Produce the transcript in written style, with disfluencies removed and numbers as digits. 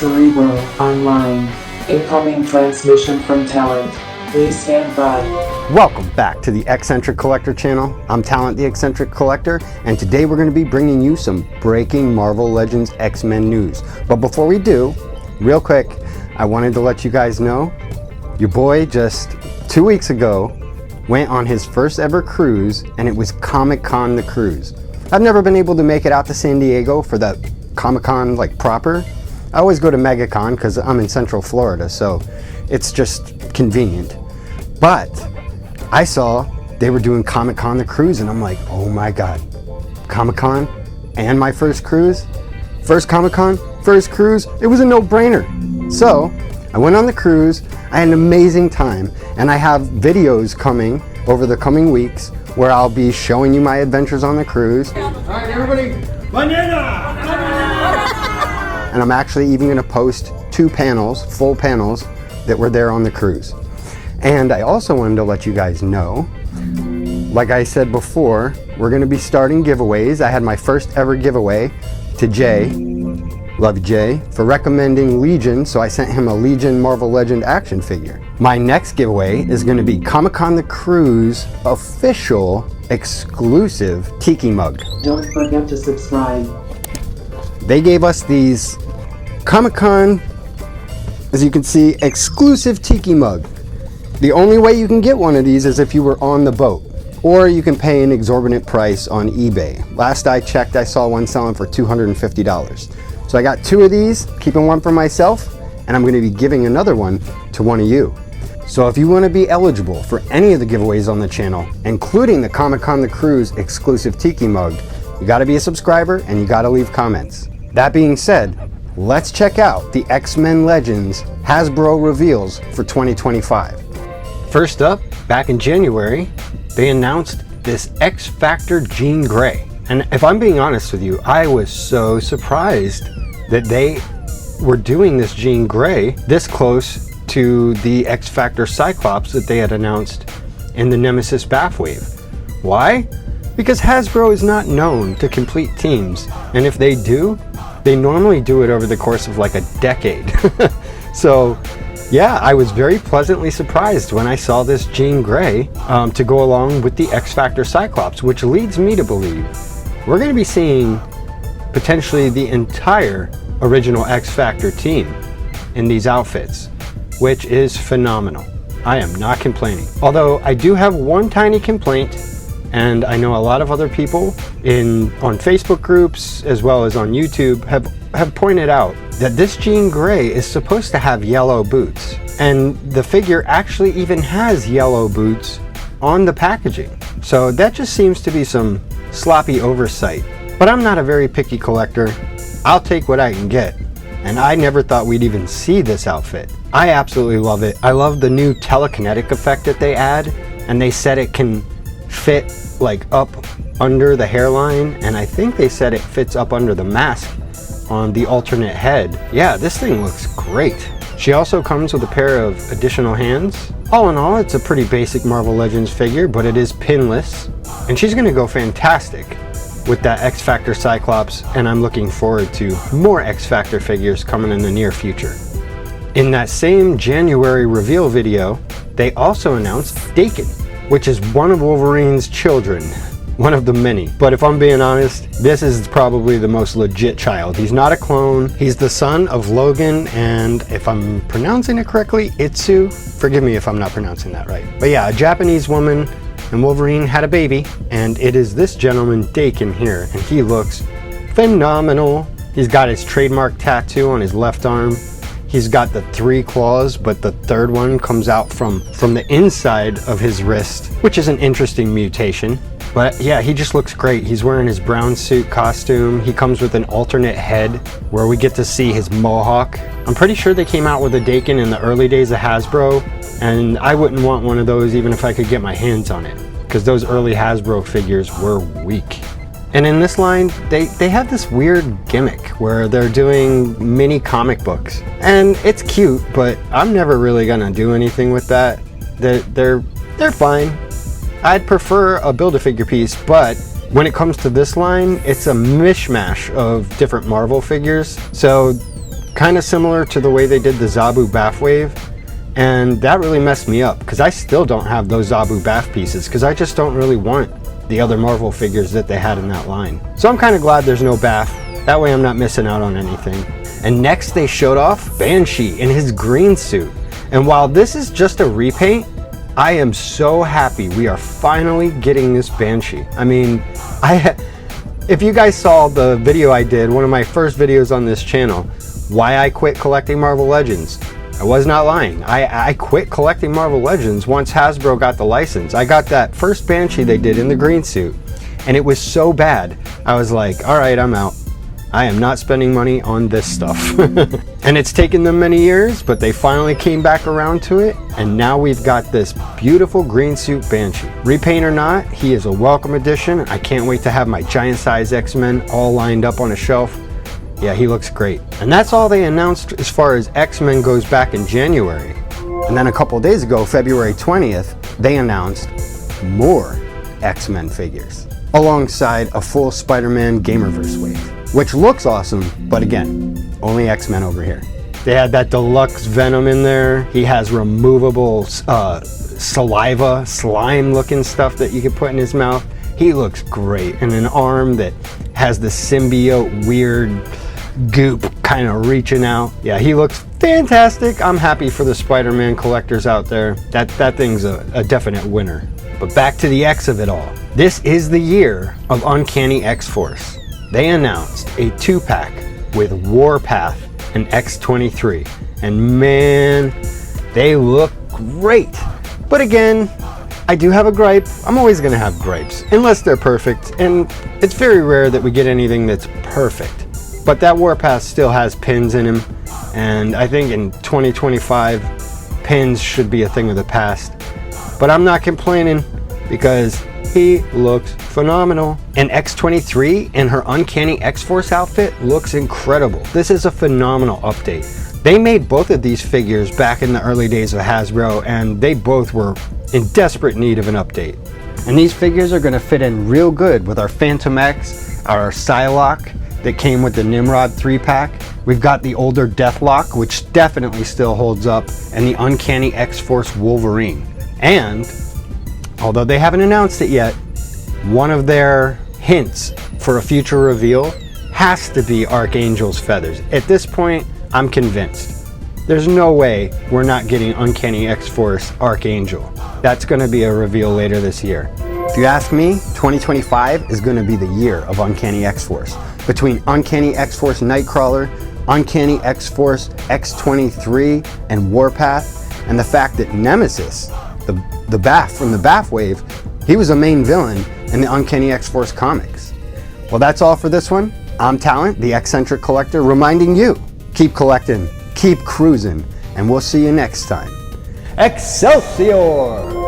Cerebro Online. Incoming transmission from Talent. Please stand by. Welcome back to the X-Centric Collector channel. I'm Talent the X-Centric Collector, and today we're going to be bringing you some breaking Marvel Legends X-Men news. But before we do, real quick, I wanted to let you guys know, your boy just 2 weeks ago went on his first ever cruise, and it was Comic-Con the cruise. I've never been able to make it out to San Diego for the Comic-Con like proper. I always go to MegaCon because I'm in Central Florida, so it's just convenient. But I saw they were doing Comic-Con the cruise, and I'm like, oh my God, Comic-Con and my first cruise? First Comic-Con, first cruise, it was a no-brainer. So I went on the cruise, I had an amazing time, and I have videos coming over the coming weeks where I'll be showing you my adventures on the cruise. All right, everybody, banana! And I'm actually even gonna post 2 panels, full panels, that were there on the cruise. And I also wanted to let you guys know, like I said before, we're gonna be starting giveaways. I had my first ever giveaway to Jay, love Jay, for recommending Legion, so I sent him a Legion Marvel Legend action figure. My next giveaway is gonna be Comic-Con the Cruise official exclusive Tiki mug. Don't forget to subscribe. They gave us these Comic-Con, as you can see, exclusive Tiki mug. The only way you can get one of these is if you were on the boat, or you can pay an exorbitant price on eBay. Last I checked, I saw one selling for $250. So I got 2 of these, keeping one for myself, and I'm going to be giving another one to one of you. So if you want to be eligible for any of the giveaways on the channel, including the Comic-Con the Cruise exclusive Tiki mug, you got to be a subscriber and you got to leave comments. That being said, let's check out the X-Men Legends Hasbro reveals for 2025. First up, back in January, they announced this X-Factor Jean Grey. And if I'm being honest with you, I was so surprised that they were doing this Jean Grey this close to the X-Factor Cyclops that they had announced in the Nemesis Bathwave. Why? Because Hasbro is not known to complete teams, and if they do, they normally do it over the course of like a decade. So yeah, I was very pleasantly surprised when I saw this Jean Grey to go along with the X-Factor Cyclops, which leads me to believe we're going to be seeing potentially the entire original X-Factor team in these outfits, which is phenomenal. I am not complaining. Although I do have one tiny complaint, and I know a lot of other people on Facebook groups as well as on YouTube have pointed out that this Jean Grey is supposed to have yellow boots, and the figure actually even has yellow boots on the packaging. So that just seems to be some sloppy oversight. But I'm not a very picky collector. I'll take what I can get, and I never thought we'd even see this outfit. I absolutely love it. I love the new telekinetic effect that they add, and they said it can fit like up under the hairline, and I think they said it fits up under the mask on the alternate head. Yeah, this thing looks great. She also comes with a pair of additional hands. All in all, it's a pretty basic Marvel Legends figure, but it is pinless, and she's gonna go fantastic with that X-Factor Cyclops, and I'm looking forward to more X-Factor figures coming in the near future. In that same January reveal video, they also announced Daken, which is one of Wolverine's children. One of the many. But if I'm being honest, this is probably the most legit child. He's not a clone. He's the son of Logan and, if I'm pronouncing it correctly, Itsu. Forgive me if I'm not pronouncing that right. But yeah, a Japanese woman and Wolverine had a baby, and it is this gentleman, Daken, here, and he looks phenomenal. He's got his trademark tattoo on his left arm. He's got the 3 claws, but the 3rd one comes out from the inside of his wrist, which is an interesting mutation. But yeah, he just looks great. He's wearing his brown suit costume. He comes with an alternate head where we get to see his mohawk. I'm pretty sure they came out with a Daken in the early days of Hasbro, and I wouldn't want one of those even if I could get my hands on it, because those early Hasbro figures were weak. And in this line, they have this weird gimmick where they're doing mini comic books. And it's cute, but I'm never really gonna do anything with that. They're fine. I'd prefer a Build-A-Figure piece, but when it comes to this line, it's a mishmash of different Marvel figures. So kind of similar to the way they did the Zabu Bath Wave. And that really messed me up because I still don't have those Zabu Bath pieces because I just don't really want the other Marvel figures that they had in that line. So I'm kind of glad there's no Bath. That way I'm not missing out on anything. And next they showed off Banshee in his green suit. And while this is just a repaint, I am so happy we are finally getting this Banshee. I mean, if you guys saw the video I did, one of my first videos on this channel, why I quit collecting Marvel Legends, I was not lying. I quit collecting Marvel Legends once Hasbro got the license. I got that first Banshee they did in the green suit, and it was so bad. I was like, all right, I'm out. I am not spending money on this stuff. And it's taken them many years, but they finally came back around to it, and now we've got this beautiful green suit Banshee. Repaint or not, he is a welcome addition. I can't wait to have my giant size X-Men all lined up on a shelf. Yeah, he looks great. And that's all they announced as far as X-Men goes back in January. And then a couple days ago, February 20th, they announced more X-Men figures alongside a full Spider-Man Gamerverse wave, which looks awesome, but again, only X-Men over here. They had that deluxe Venom in there. He has removable saliva, slime looking stuff that you can put in his mouth. He looks great. And an arm that has the symbiote weird goop kind of reaching out. Yeah, he looks fantastic. I'm happy for the Spider-Man collectors out there. That thing's a definite winner. But back to the X of it all. This is the year of Uncanny X-Force. They announced a 2-pack with Warpath and X-23. And man, they look great. But again, I do have a gripe. I'm always gonna have gripes, unless they're perfect. And it's very rare that we get anything that's perfect. But that Warpath still has pins in him. And I think in 2025, pins should be a thing of the past. But I'm not complaining because he looks phenomenal. And X-23 in her Uncanny X-Force outfit looks incredible. This is a phenomenal update. They made both of these figures back in the early days of Hasbro, and they both were in desperate need of an update. And these figures are gonna fit in real good with our Phantom X, our Psylocke that came with the Nimrod 3-pack. We've got the older Deathlock, which definitely still holds up, and the Uncanny X-Force Wolverine. And although they haven't announced it yet, one of their hints for a future reveal has to be Archangel's feathers. At this point, I'm convinced. There's no way we're not getting Uncanny X-Force Archangel. That's gonna be a reveal later this year. If you ask me, 2025 is gonna be the year of Uncanny X-Force. Between Uncanny X-Force Nightcrawler, Uncanny X-Force X-23, and Warpath, and the fact that Nemesis, the Bath from the Bath Wave, he was a main villain in the Uncanny X-Force comics. Well, that's all for this one. I'm Talent, the X-Centric Collector, reminding you, keep collecting, keep cruising, and we'll see you next time. Excelsior!